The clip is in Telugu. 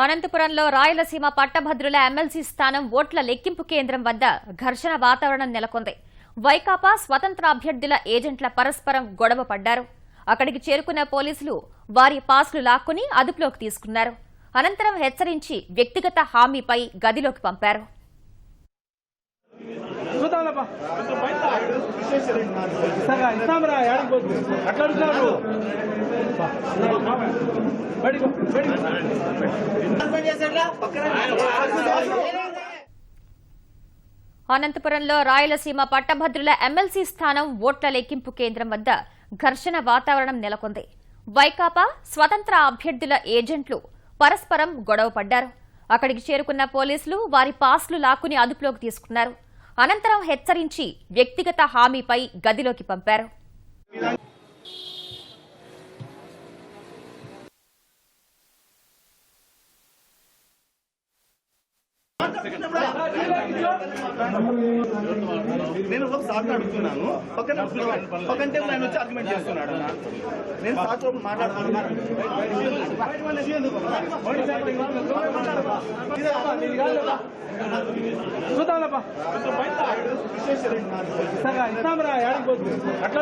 అనంతపురంలో రాయలసీమ పట్టభద్రుల ఎమ్మెల్సీ స్థానం ఓట్ల లెక్కింపు కేంద్రం వద్ద ఘర్షణ వాతావరణం నెలకొంది. వైకాపా స్వతంత్ర అభ్యర్థుల ఏజెంట్ల పరస్పరం గొడవ పడ్డారు. అక్కడికి చేరుకున్న పోలీసులు వారి పాస్లు లాక్కుని అదుపులోకి తీసుకున్నారు. అనంతరం హెచ్చరించి వ్యక్తిగత హామీపై గదిలోకి పంపారు. అనంతపురంలో రాయలసీమ పట్టభద్రుల ఎమ్మెల్సీ స్థానం ఓట్ల లెక్కింపు కేంద్రం వద్ద ఘర్షణ వాతావరణం నెలకొంది. వైకాపా స్వతంత్ర అభ్యర్థుల ఏజెంట్లు పరస్పరం గొడవ పడ్డారు. అక్కడికి చేరుకున్న పోలీసులు వారి పాస్లు లాక్కుని అదుపులోకి తీసుకున్నారు. అనంతరం హెచ్చరించి వ్యక్తిగత హామీపై గదిలోకి పంపారు. నేను ఒక సార్ అడుగుతున్నాను, పక్కన టేబుల్ ఆయన వచ్చి ఆర్గ్యుమెంట్ చేస్తున్నాడు. నేను సార్తో మాట్లాడుతున్నాను. అట్లా